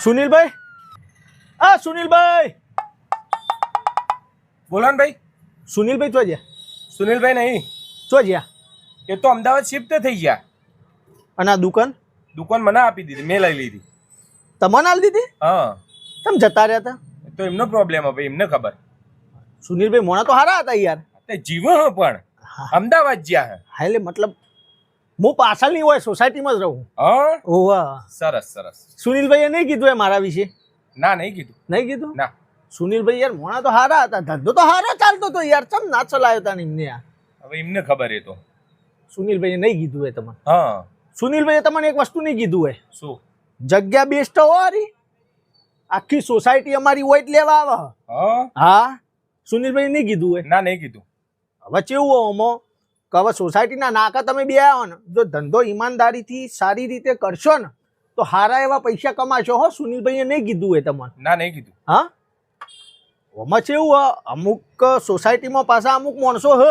સુનિલભાઈ, આ સુનિલભાઈ, બોલો ને ભાઈ. સુનિલભાઈ ચો જ્યા? સુનિલભાઈ નહીં, ચો જ્યા? એ તો અમદાવાદ શિફ્ટ થઈ ગયા. અને આ દુકાન મને આપી દીધી, મેં લઈ લીધી. તમને આલી દીધી? હા. તમે જતા રહ્યા હતા? તો એમનો પ્રોબ્લેમ હવે એમને ખબર. સુનિલભાઈ મોણા તો હારા હતા યાર. તે જીવો પણ અમદાવાદ જ્યાં હે. હા એટલે મતલબ હું પાછળની હોય સોસાયટીમાં જ રહું. હા. ઓવા સરસ સરસ. સુનિલભાઈએ નહીં કીધું એ મારા વિશે? ના, નહીં કીધું. નહીં કીધું? ના. સુનિલભાઈ યાર મોણા તો હારા હતા, ધંધો તો હારો ચાલતો હતો યાર, ચમ ના ચલાયો તા એમને યાર. હવે એમને ખબર એ તો. સુનિલભાઈએ નહીં કીધું એ તમને? હા. સુનિલભાઈએ તમને એક વસ્તુ નહીં કીધું હોય? શું? જગ્યા બેસ્ટ હોરી આખી સોસાયટી અમારી હોય લેવા આવે. હા. હા સુનિલભાઈ નહીં કીધું હોય? ના, નહીં કીધું. હવે કેવું હોય અમો કે હવે સોસાયટીના નાકા તમે બે આવો ને, જો ધંધો ઈમાનદારીથી સારી રીતે કરશો ને તો સારા એવા પૈસા કમાશો. હો સુનિલભાઈએ નહીં કીધું હોય તમને? ના, નહીં કીધું. હા આમાં કેવું હોય અમુક સોસાયટીમાં પાછા અમુક માણસો હ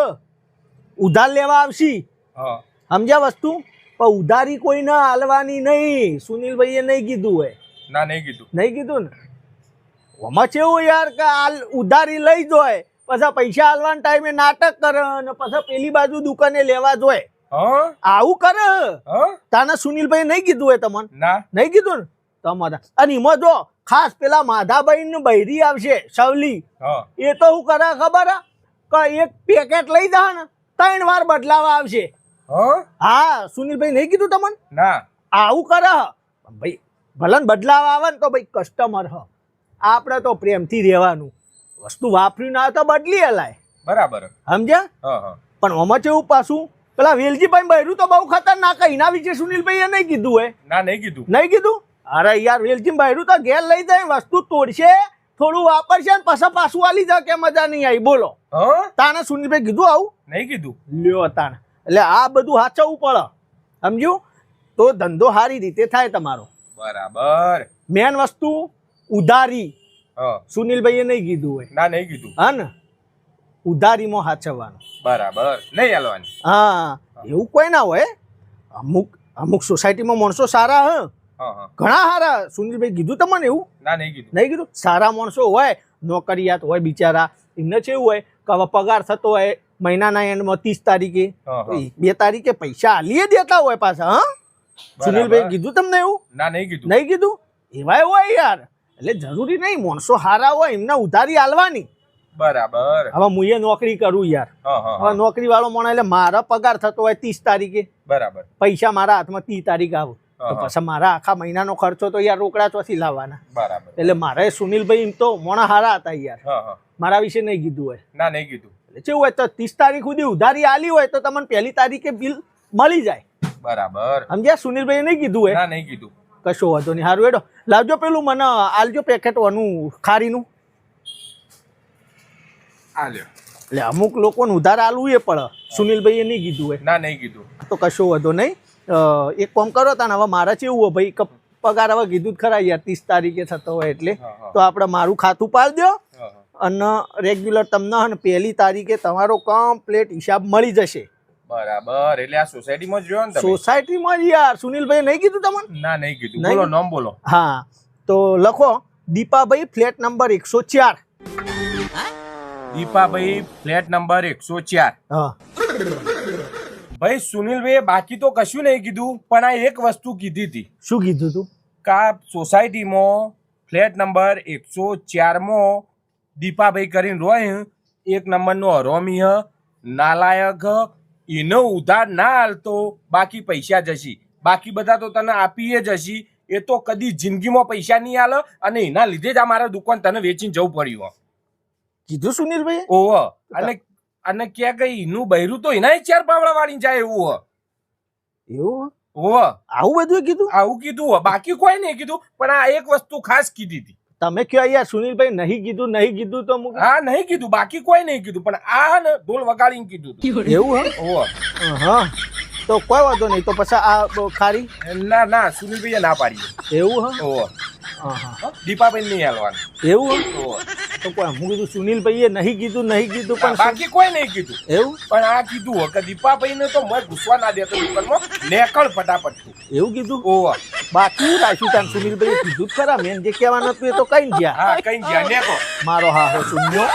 ઉધાર લેવા આવશી. હા. સમજ્યા વસ્તુ? પણ ઉધારી કોઈ ના હાલવાની નહીં. સુનિલભાઈએ નહીં કીધું હોય? ના, નહીં કીધું. નહીં કીધું ને? આમાં કેવું યાર કે ઉધારી લઈ જોય પછી પૈસા હાલવાના ટાઈમે નાટક કરે ને પછી પેલી બાજુ દુકાને લેવા જોય. હા. આવું કરે. હા. તાના સુનિલભાઈ નહીં કીધું હોય તમને? ના. નહીં કીધું ને? તમારા અને એમાં જો ખાસ પેલા માધાભાઈ ને બૈરી આવશે સવલી. હા. એ તો શું કરે ખબર કે એક પેકેટ લઈ જા ને 3 વાર બદલાવા આવશે. હા. હા સુનિલભાઈ નહીં કીધું તમને? ના. આવું કરે ભાઈ. ભલે બદલાવા આવે ને તો ભાઈ કસ્ટમર હ, આપણે તો પ્રેમથી રહેવાનું. વસ્તુ વાપરી ના તો બદલી હલાય. બરાબર. સમજ્યા? હા. હા. પણ આમાં કેવું પાછું પેલા વેલજીભાઈ બૈરું તો બહુ ખતરનાક. એના વિશે સુનિલભાઈએ નહીં કીધું હોય? ના, નહીં કીધું. નહીં કીધું? અરે યાર વેલજી બૈરું તો ઘેર લઈ જાય, વસ્તુ તોડશે, થોડું વાપરશે ને પછી પાછું આલી જાય કે મજા નહીં આવી. બોલો. હા. તાને સુનિલભાઈ કીધું આવું? નહીં કીધું. લ્યો તાને. એટલે આ બધું સાચવવું પડે. સમજ્યું? તો ધંધો સારી રીતે થાય તમારો. બરાબર. મેન વસ્તુ ઉધારી. હા. સુનિલભાઈએ નહીં કીધું હોય? ના, નહીં કીધું. હા ને? ઉધારીમાં સાચવવાનું. બરાબર. નહીં હાલવાની. હા એવું કોઈ ના હોય. અમુક સોસાયટીમાં માણસો સારા હ, હા. હા. ઘણા સારા. સુનિલભાઈ કીધું તમને એવું? ના, નહીં કીધું. નહીં કીધું? સારા માણસો હોય, નોકરિયાત હોય બિચારા, એમને કેવું હોય કે હવે પગાર થતો હોય મહિનાના એન્ડમાં 30 તારીખે, હા. હા. 2 તારીખે પૈસા આલીએ દેતા હોય પાછા. હા સુનિલભાઈ કીધું તમને એવું? ના, નહીં કીધું. નહીં કીધું? એવાય હોય યાર. એટલે જરૂરી નહીં માણસો સારા હોય એમને ઉધારી આલવાની. બરાબર. હવે હું નોકરી કરું યાર. હા. હા. હવે નોકરી વાળો માણસ એટલે મારા પગાર થતો હોય 30 તારીખે, બરાબર. પૈસા મારા હાથમાં 30 તારીખ આવે તો હા. પછી મારા આખા મહિનાનો ખર્ચો તો યાર રોકડા ચોથી લાવવાના. બરાબર. એટલે મારે સુનિલભાઈ એમ તો મોણા હારા હતા યાર. હા. હા. મારા વિશે નહીં કીધું હોય? ના, નહીં કીધું. એટલે કેવું હોય તો 30 તારીખ સુધી ઉધારી આલી હોય તો તમને 1લી તારીખે બિલ મળી જાય. બરાબર. સમજ્યા? સુનિલભાઈએ નહીં કીધું હોય? ના, નહીં કીધું. કશો વાંધો નહીં. સારું હેડો લાવજો પેલું મને આલજો પેકેટ વાનું ખારીનું. આલ્યો. એટલે અમુક લોકોને ઉધાર આલવું એ પડે. સુનિલભાઈએ નહીં કીધું હોય? ના, નહીં કીધું. તો કશો વાંધો નહીં. એક કામ કરો તાને, હવે મારે કેવું હોય ભાઈ કે પગાર હવે કીધું જ ખરા યાર 30 તારીખે થતો હોય એટલે તો આપણે મારું ખાતું પાડી દો અને રેગ્યુલર તમને હે ને 1લી તારીખે તમારો કમ્પ્લીટ હિસાબ મળી જશે. બરાબર. એટલે આ સોસાયટીમાં જ રહ્યો ને તમે? સોસાયટીમાં જ યાર. સુનિલભાઈ નહીં કીધું તમને? ના, નહીં કીધું. નહીં બોલો, કીધું? નામ બોલો. હા તો લખો Dipabhai flat number 104. Dipabhai flat number 104. હા ભાઈ સુનિલભાઈ બાકી તો કશું નહીં કીધું, પણ આ એક વસ્તુ કીધી હતી. શું કીધું તું? કા સોસાયટીમાં ફ્લેટ નંબર 104માં દીપાભાઈ કરીને રોય, 1 નંબરનો હરોમી હ, નાલાયક હ, એનો ઉધાર ના હાલતો બાકી પૈસા જશી. બાકી બધા તો તને આપીએ જશી. એ તો કદી જિંદગીમાં પૈસા નહીં હાલે અને એના લીધે જ આ મારા દુકાન તને વેચીને જવું પડ્યું. કીધું સુનિલભાઈ? ઓહ. અને ક્યાં ગઈ એનું બૈરું તો એના 4 પાવડા વાળી જાય એવું હ. એવું? ઓહ. આવું બધું કીધું? આવું કીધું. બાકી કોઈ નહીં કીધું, પણ આ એક વસ્તુ ખાસ કીધી હતી. તમે કયો યાર સુનિલભાઈ નહીં કીધું તો હા, નહીં કીધું. બાકી કોઈ નહીં કીધું, પણ આ ને ઢોલ વગાડીને કીધું. એવું? ઓહ. હા તો કોઈ વાંધો નહીં. તો પછી આ ખારી? ના, સુનિલભાઈએ ના પાડી. એવું? ઓહ. હા દીપાભાઈ નહીં હાલવાનું. એવું? ઓહ. તો કોઈ હું કીધું સુનિલભાઈએ નહીં કીધું પણ બાકી કોઈ નહીં કીધું એવું પણ આ કીધું હો કે દીપાભાઈ ને તો મેં ઘૂસવા ના દેતો દુકાનમાં નેકળ ફટાફટ તું. એવું કીધું ઓવા બાકી રાખ્યું તાન સુનિલભાઈએ કીધું જ ખરા મેં જે કહેવાનું હતું એ તો કઈ ગયા હા કઈ જ્યાં નેકો મારો હા હો શૂન્યો